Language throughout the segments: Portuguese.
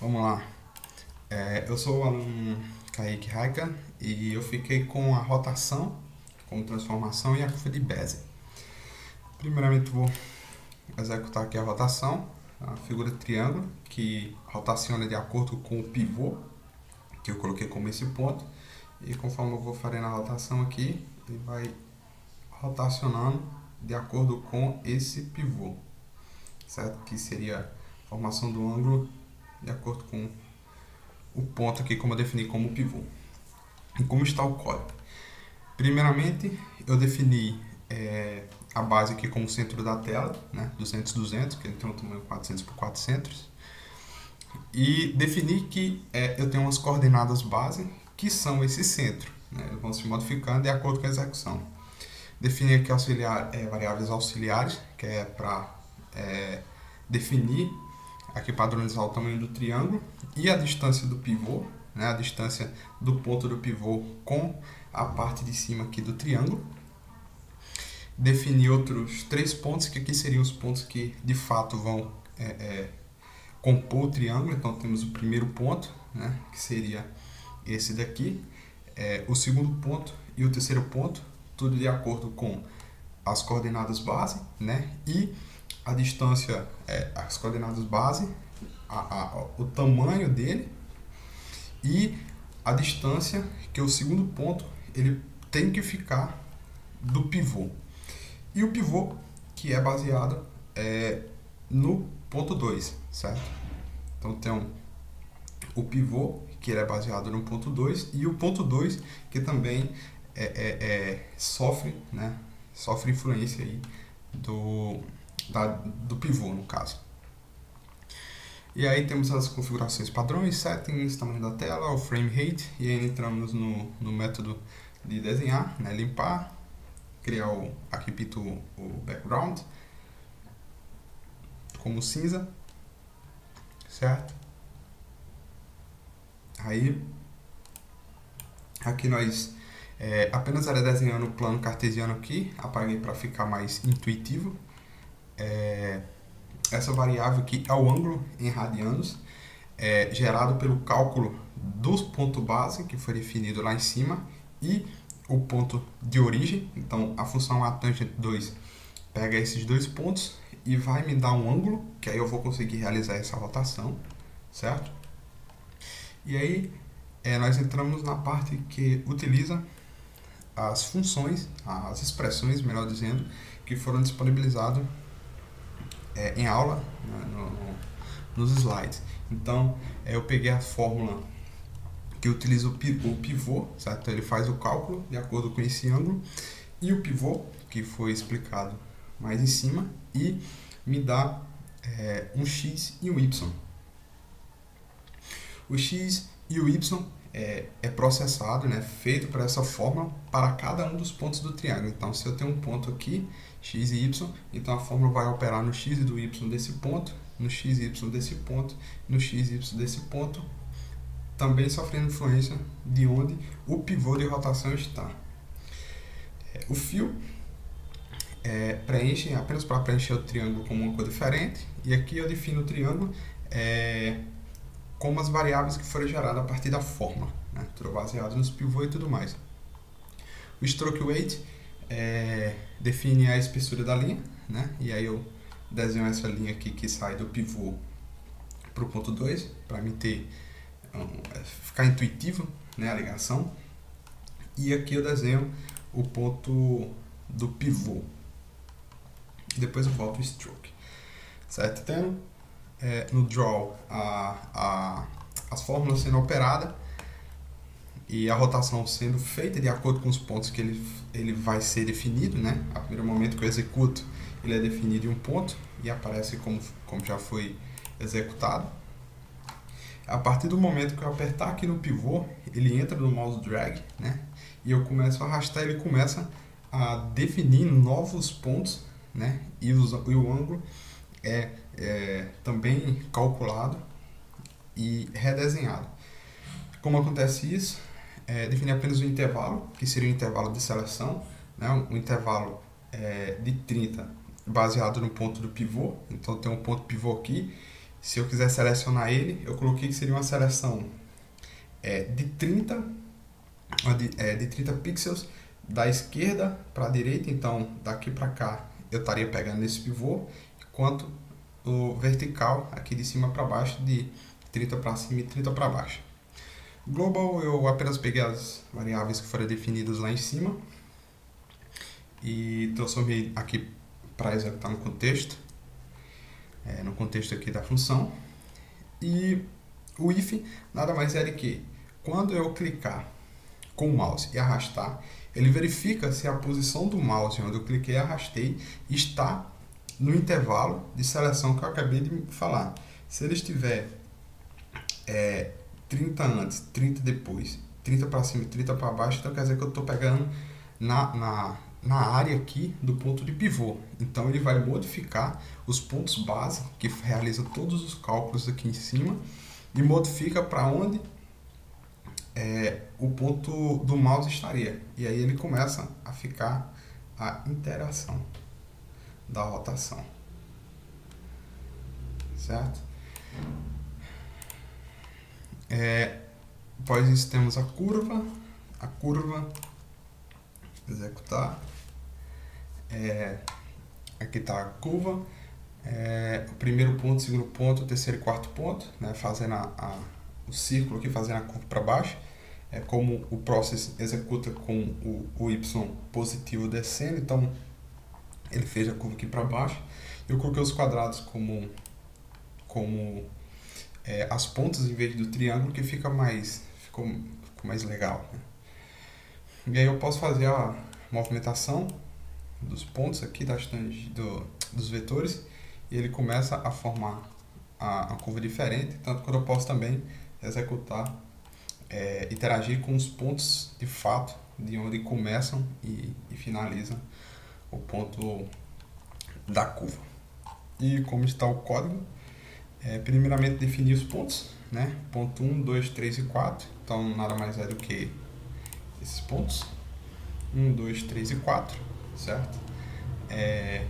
Vamos lá. Eu sou o aluno Kaique Raika e eu fiquei com a rotação como transformação e a curva de Bézier. Primeiramente vou executar aqui a rotação, a figura de triângulo que rotaciona de acordo com o pivô que eu coloquei como esse ponto, e conforme eu vou fazendo a rotação aqui, ele vai rotacionando de acordo com esse pivô, certo? Que seria a formação do ângulo de acordo com o ponto aqui, como eu defini como pivô. E como está o código? Primeiramente, eu defini a base aqui como centro da tela, né? 200, 200, que ele tem um tamanho 400 por 400. E defini que eu tenho umas coordenadas base, que são esse centro, né? Eles vão se modificando de acordo com a execução. Defini aqui variáveis auxiliares, que é para definir, aqui padronizar o tamanho do triângulo e a distância do pivô, né? A distância do ponto do pivô com a parte de cima aqui do triângulo. Defini outros 3 pontos, que aqui seriam os pontos que de fato vão compor o triângulo. Então temos o primeiro ponto, né? Que seria esse daqui, o segundo ponto e o terceiro ponto, tudo de acordo com as coordenadas base, né? E a distância, as coordenadas base, o tamanho dele e a distância que o segundo ponto ele tem que ficar do pivô. E o pivô que é baseado no ponto 2, certo? Então tem o pivô que ele é baseado no ponto 2 e o ponto 2 que também sofre, né? Sofre influência aí do pivô, no caso. E aí temos as configurações padrões, settings, tamanho da tela, o frame rate, e aí entramos no método de desenhar, né? Limpar, criar aqui pinto o background como cinza, certo? Aí aqui nós apenas era desenhando o plano cartesiano aqui, apaguei para ficar mais intuitivo. Essa variável aqui é o ângulo em radianos, gerado pelo cálculo dos pontos base, que foi definido lá em cima, e o ponto de origem. Então a função atangente 2 pega esses dois pontos e vai me dar um ângulo, que aí eu vou conseguir realizar essa rotação, certo? E aí nós entramos na parte que utiliza as funções, as expressões, melhor dizendo, que foram disponibilizadas em aula, né, nos slides. Então eu peguei a fórmula que utiliza o pivô, certo? Ele faz o cálculo de acordo com esse ângulo, e o pivô, que foi explicado mais em cima, e me dá um x e um y. O x e o y é processado, né, feito para essa fórmula para cada um dos pontos do triângulo. Então, se eu tenho um ponto aqui, x e y, então a fórmula vai operar no x e do y desse ponto, no x e y desse ponto, no x e y desse ponto, também sofrendo influência de onde o pivô de rotação está. O fio preenche apenas para preencher o triângulo com uma cor diferente, e aqui eu defino o triângulo como as variáveis que foram geradas a partir da fórmula, né? Tudo baseado nos pivôs e tudo mais. O stroke weight define a espessura da linha, né? E aí eu desenho essa linha aqui que sai do pivô para o ponto 2, para mim ficar intuitivo, né, a ligação. E aqui eu desenho o ponto do pivô. Depois eu volto o stroke, certo? Tendo no draw as fórmulas sendo operadas e a rotação sendo feita de acordo com os pontos que ele vai ser definido, né? A primeiro momento que eu executo, ele é definido em um ponto e aparece como já foi executado. A partir do momento que eu apertar aqui no pivô, ele entra no mouse drag, né? E eu começo a arrastar, ele começa a definir novos pontos, né? E o ângulo também calculado e redesenhado. Como acontece isso? Definir apenas um intervalo, que seria o intervalo de seleção, né? Um intervalo de 30 baseado no ponto do pivô. Então tem um ponto pivô aqui Se eu quiser selecionar ele, eu coloquei que seria uma seleção de 30 pixels da esquerda para a direita, então daqui para cá eu estaria pegando esse pivô, enquanto o vertical aqui de cima para baixo, de 30 para cima e 30 para baixo. Global, eu apenas peguei as variáveis que foram definidas lá em cima e transformei aqui para executar no contexto aqui da função. E o if nada mais é do que quando eu clicar com o mouse e arrastar, ele verifica se a posição do mouse onde eu cliquei e arrastei está no intervalo de seleção que eu acabei de falar. Se ele estiver 30 antes, 30 depois, 30 para cima e 30 para baixo, então quer dizer que eu estou pegando na área aqui do ponto de pivô. Então ele vai modificar os pontos base, que realiza todos os cálculos aqui em cima, e modifica para onde o ponto do mouse estaria. E aí ele começa a ficar a interação da rotação. Certo? Após isso temos a curva, executar, aqui está a curva, o primeiro ponto, o segundo ponto, o terceiro e quarto ponto, né, fazendo o círculo aqui, fazendo a curva para baixo, como o process executa com o Y positivo descendo, então ele fez a curva aqui para baixo. Eu coloquei os quadrados como as pontas em vez do triângulo, que ficou mais legal, né? E aí eu posso fazer a movimentação dos pontos aqui dos vetores, e ele começa a formar a curva diferente, tanto que eu posso também executar, interagir com os pontos de fato, de onde começam e finalizam o ponto da curva. E como está o código, primeiramente definir os pontos, né? Ponto 1, 2, 3 e 4, então nada mais é do que esses pontos, 1, 2, 3 e 4, certo?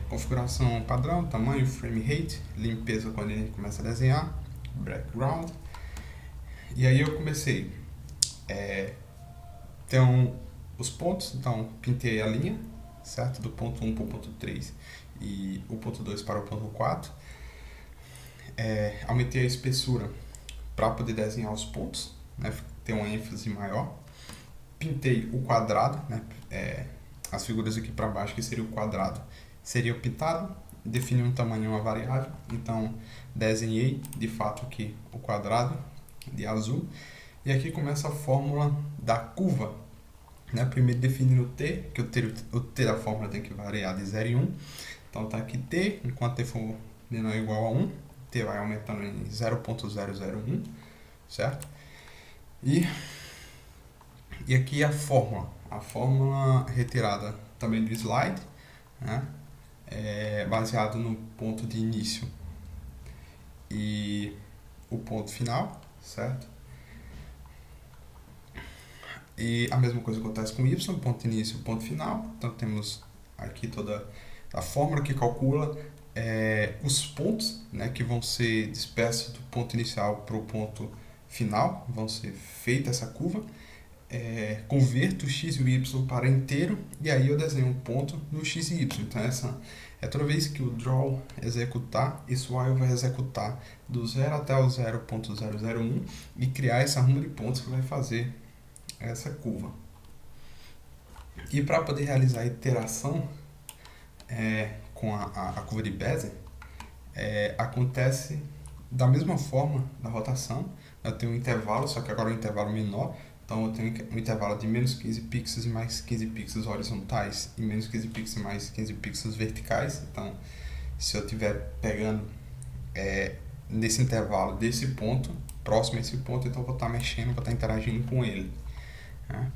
Configuração padrão, tamanho, frame rate, limpeza quando a gente começa a desenhar, background. E aí eu comecei, tem os pontos, então pintei a linha, certo? Do ponto 1 para o ponto 3 e o ponto 2 para o ponto 4. Aumentei a espessura para poder desenhar os pontos, né? Ter uma ênfase maior. Pintei o quadrado, né? As figuras aqui para baixo, que seria o quadrado, seria o pintado. Defini um tamanho, uma variável, então desenhei de fato aqui o quadrado de azul. E aqui começa a fórmula da curva, né? Primeiro definindo o t, que o t da fórmula tem que variar de 0 e 1. Então tá aqui t, enquanto t for menor ou igual a 1, t vai aumentando em 0.001, certo? E aqui a fórmula retirada também do slide, né? Baseado no ponto de início e o ponto final, certo? E a mesma coisa acontece com y, ponto de início e ponto final. Então temos aqui toda a fórmula que calcula os pontos, né, que vão ser dispersos do ponto inicial para o ponto final, vão ser feita essa curva. Converto o x e o y para inteiro, e aí eu desenho um ponto no x e y. Então essa toda vez que o draw executar, esse while vai executar do 0 até o 0.001 e criar essa ruma de pontos que vai fazer essa curva. E para poder realizar a iteração com a curva de Bezier, acontece da mesma forma da rotação. Eu tenho um intervalo, só que agora é um intervalo menor. Então eu tenho um intervalo de menos 15 pixels e mais 15 pixels horizontais e menos 15 pixels e mais 15 pixels verticais. Então, se eu estiver pegando nesse intervalo desse ponto, próximo a esse ponto, então eu vou estar mexendo, vou estar interagindo com ele, né?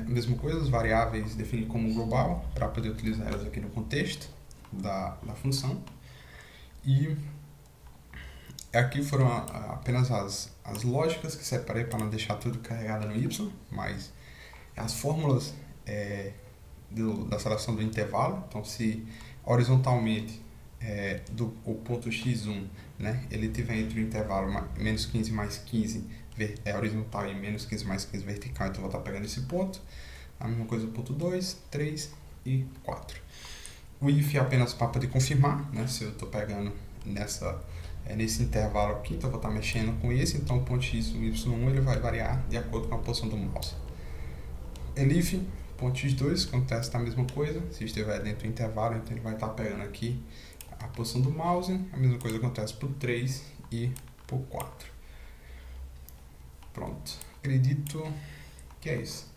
A mesma coisa, as variáveis definidas como global, para poder utilizar elas aqui no contexto da função. E aqui foram apenas as lógicas que separei para não deixar tudo carregado no Y, mas as fórmulas da seleção do intervalo. Então, se horizontalmente o ponto x1, né, ele tiver entre o intervalo menos 15 mais 15 horizontal e menos 15 mais 15 vertical, então eu vou estar pegando esse ponto. A mesma coisa o ponto 2, 3 e 4. O if é apenas para poder confirmar, né, se eu estou pegando nesse intervalo aqui, então eu vou estar mexendo com esse, então o ponto x1 e y1 ele vai variar de acordo com a posição do mouse. Elif, ponto x2, acontece a mesma coisa, se estiver dentro do intervalo, então ele vai estar pegando aqui a posição do mouse. A mesma coisa acontece para o 3 e para o 4. Pronto, acredito que é isso.